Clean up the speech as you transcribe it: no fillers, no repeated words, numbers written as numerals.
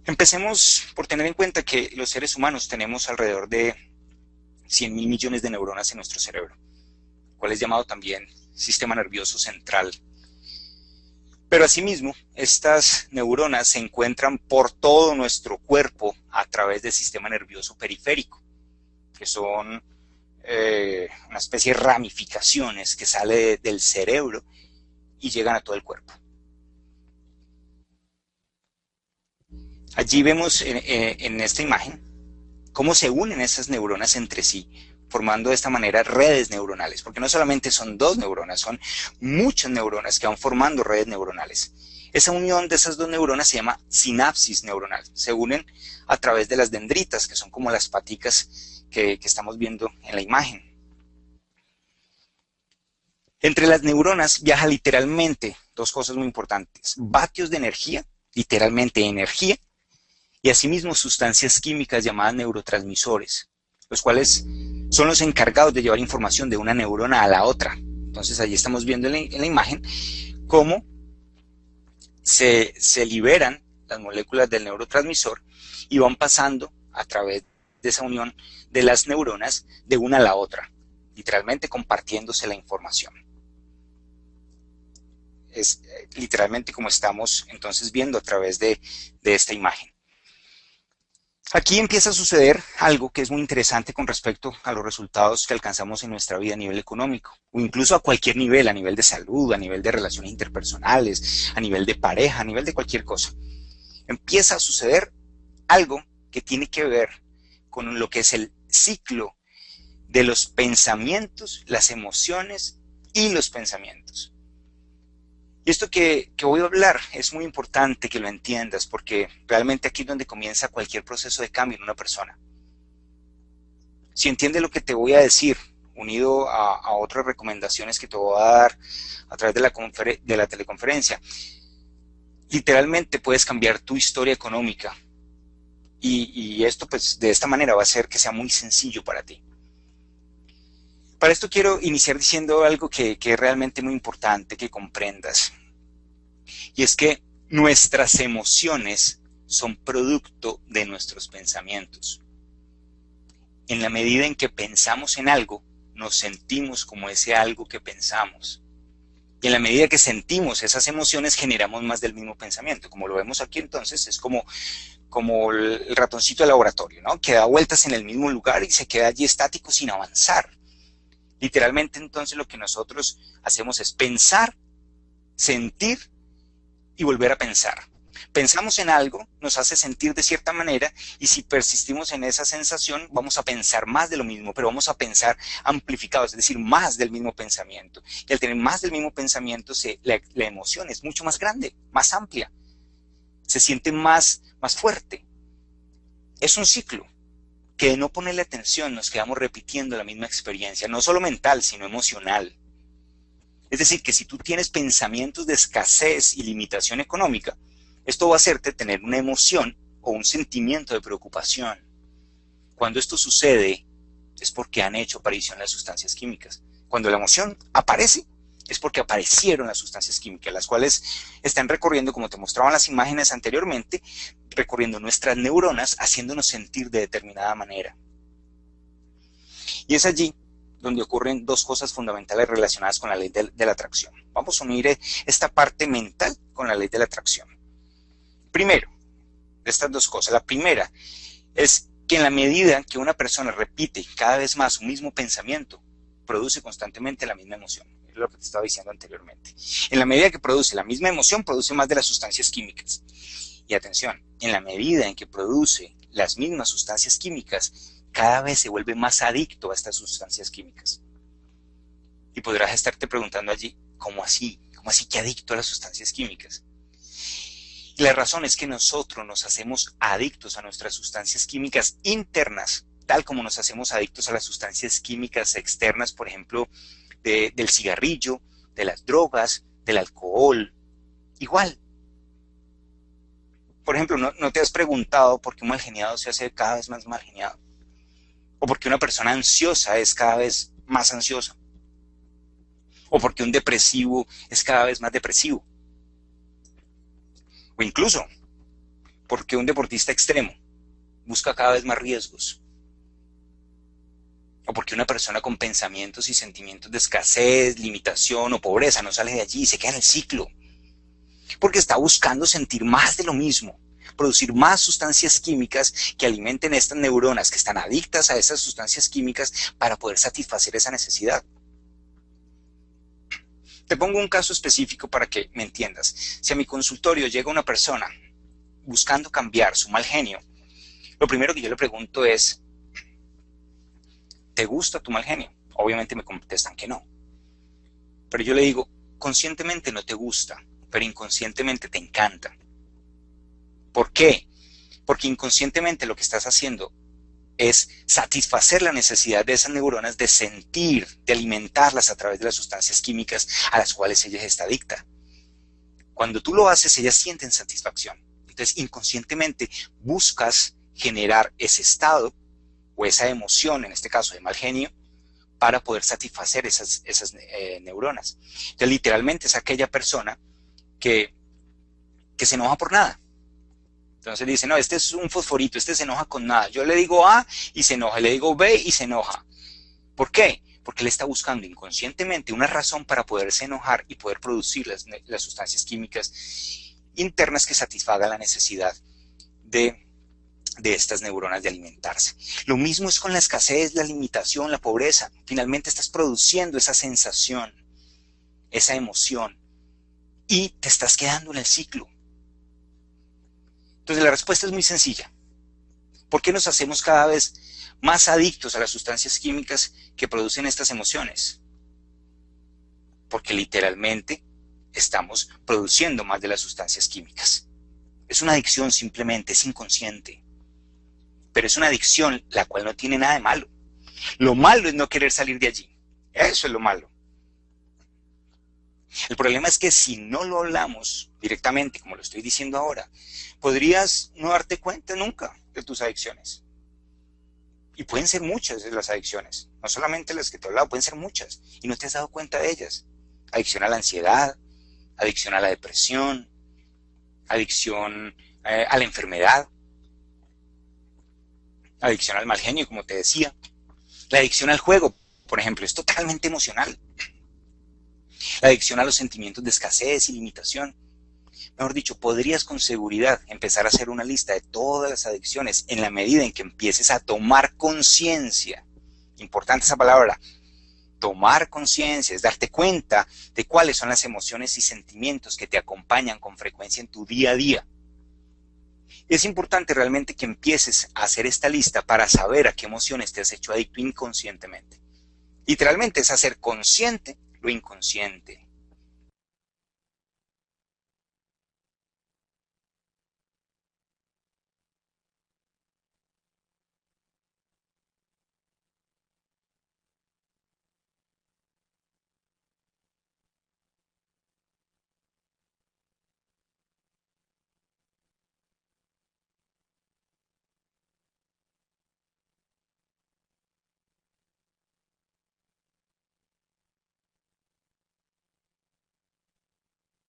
Empecemos por tener en cuenta que los seres humanos tenemos alrededor de 100.000 millones de neuronas en nuestro cerebro, cual es llamado también sistema nervioso central. Pero asimismo, estas neuronas se encuentran por todo nuestro cuerpo a través del sistema nervioso periférico, que son una especie de ramificaciones que sale del cerebro y llegan a todo el cuerpo. Allí vemos en esta imagen cómo se unen esas neuronas entre sí, formando de esta manera redes neuronales, porque no solamente son dos neuronas, son muchas neuronas que van formando redes neuronales. Esa unión de esas dos neuronas se llama sinapsis neuronal. Se unen a través de las dendritas, que son como las paticas que estamos viendo en la imagen. Entre las neuronas viaja literalmente dos cosas muy importantes: vatios de energía, literalmente energía, y asimismo sustancias químicas llamadas neurotransmisores, los cuales son los encargados de llevar información de una neurona a la otra. Entonces allí estamos viendo en la imagen cómo se liberan las moléculas del neurotransmisor y van pasando a través de esa unión de las neuronas de una a la otra, literalmente compartiéndose la información. Es literalmente como estamos entonces viendo a través de esta imagen. Aquí empieza a suceder algo que es muy interesante con respecto a los resultados que alcanzamos en nuestra vida a nivel económico, o incluso a cualquier nivel, a nivel de salud, a nivel de relaciones interpersonales, a nivel de pareja, a nivel de cualquier cosa. Empieza a suceder algo que tiene que ver con lo que es el ciclo de los pensamientos, las emociones y los pensamientos. Y esto que voy a hablar es muy importante que lo entiendas, porque realmente aquí es donde comienza cualquier proceso de cambio en una persona. Si entiendes lo que te voy a decir, unido a otras recomendaciones que te voy a dar a través de la teleconferencia, literalmente puedes cambiar tu historia económica. Y esto pues de esta manera va a hacer que sea muy sencillo para ti. Para esto quiero iniciar diciendo algo que es realmente muy importante que comprendas. Y es que nuestras emociones son producto de nuestros pensamientos. En la medida en que pensamos en algo, nos sentimos como ese algo que pensamos. Y en la medida que sentimos esas emociones, generamos más del mismo pensamiento. Como lo vemos aquí entonces, es como el ratoncito de laboratorio, ¿no? Que da vueltas en el mismo lugar y se queda allí estático sin avanzar. Literalmente entonces lo que nosotros hacemos es pensar, sentir y volver a pensar. Pensamos en algo, nos hace sentir de cierta manera, y si persistimos en esa sensación, vamos a pensar más de lo mismo, pero vamos a pensar amplificados, es decir, más del mismo pensamiento. Y al tener más del mismo pensamiento, la emoción es mucho más grande, más amplia, se siente más fuerte. Es un ciclo que de no ponerle atención nos quedamos repitiendo la misma experiencia, no solo mental, sino emocional. Es decir, que si tú tienes pensamientos de escasez y limitación económica, esto va a hacerte tener una emoción o un sentimiento de preocupación. Cuando esto sucede, es porque han hecho aparición las sustancias químicas. Cuando la emoción aparece, es porque aparecieron las sustancias químicas, las cuales están recorriendo, como te mostraban las imágenes anteriormente, recorriendo nuestras neuronas, haciéndonos sentir de determinada manera. Y es allí donde ocurren dos cosas fundamentales relacionadas con la ley de la atracción. Vamos a unir esta parte mental con la ley de la atracción. Primero, de estas dos cosas, la primera es que en la medida que una persona repite cada vez más su mismo pensamiento, produce constantemente la misma emoción. Es lo que te estaba diciendo anteriormente. En la medida que produce la misma emoción, produce más de las sustancias químicas. Y atención, en la medida en que produce las mismas sustancias químicas, cada vez se vuelve más adicto a estas sustancias químicas. Y podrás estarte preguntando allí, ¿cómo así? ¿Cómo así que adicto a las sustancias químicas? Y la razón es que nosotros nos hacemos adictos a nuestras sustancias químicas internas, tal como nos hacemos adictos a las sustancias químicas externas, por ejemplo, del cigarrillo, de las drogas, del alcohol. Igual. Por ejemplo, ¿no te has preguntado por qué un malgeniado se hace cada vez más malgeniado? ¿O por qué una persona ansiosa es cada vez más ansiosa? ¿O por qué un depresivo es cada vez más depresivo? O incluso, Porque un deportista extremo busca cada vez más riesgos. O porque una persona con pensamientos y sentimientos de escasez, limitación o pobreza no sale de allí y se queda en el ciclo. Porque está buscando sentir más de lo mismo, producir más sustancias químicas que alimenten estas neuronas que están adictas a esas sustancias químicas para poder satisfacer esa necesidad. Te pongo un caso específico para que me entiendas. Si a mi consultorio llega una persona buscando cambiar su mal genio, lo primero que yo le pregunto es, ¿te gusta tu mal genio? Obviamente me contestan que no. Pero yo le digo, conscientemente no te gusta, pero inconscientemente te encanta. ¿Por qué? Porque inconscientemente lo que estás haciendo es satisfacer la necesidad de esas neuronas de sentir, de alimentarlas a través de las sustancias químicas a las cuales ella está adicta. Cuando tú lo haces, ellas sienten satisfacción. Entonces, inconscientemente buscas generar ese estado o esa emoción, en este caso de mal genio, para poder satisfacer esas neuronas. Entonces, literalmente es aquella persona que se enoja por nada. Entonces dice, no, este es un fosforito, este se enoja con nada. Yo le digo A y se enoja, le digo B y se enoja. ¿Por qué? Porque él está buscando inconscientemente una razón para poderse enojar y poder producir las sustancias químicas internas que satisfagan la necesidad de estas neuronas de alimentarse. Lo mismo es con la escasez, la limitación, la pobreza. Finalmente estás produciendo esa sensación, esa emoción, y te estás quedando en el ciclo. Entonces la respuesta es muy sencilla. ¿Por qué nos hacemos cada vez más adictos a las sustancias químicas que producen estas emociones? Porque literalmente estamos produciendo más de las sustancias químicas. Es una adicción simplemente, es inconsciente. Pero es una adicción la cual no tiene nada de malo. Lo malo es no querer salir de allí. Eso es lo malo. El problema es que si no lo hablamos directamente, como lo estoy diciendo ahora, podrías no darte cuenta nunca de tus adicciones. Y pueden ser muchas de las adicciones, no solamente las que te he hablado, pueden ser muchas, y no te has dado cuenta de ellas. Adicción a la ansiedad, adicción a la depresión, adicción a la enfermedad, adicción al mal genio, como te decía. La adicción al juego, por ejemplo, es totalmente emocional. La adicción a los sentimientos de escasez y limitación. Mejor dicho, podrías con seguridad empezar a hacer una lista de todas las adicciones en la medida en que empieces a tomar conciencia. Importante esa palabra. Tomar conciencia es darte cuenta de cuáles son las emociones y sentimientos que te acompañan con frecuencia en tu día a día. Es importante realmente que empieces a hacer esta lista para saber a qué emociones te has hecho adicto inconscientemente. Literalmente es hacer consciente lo inconsciente.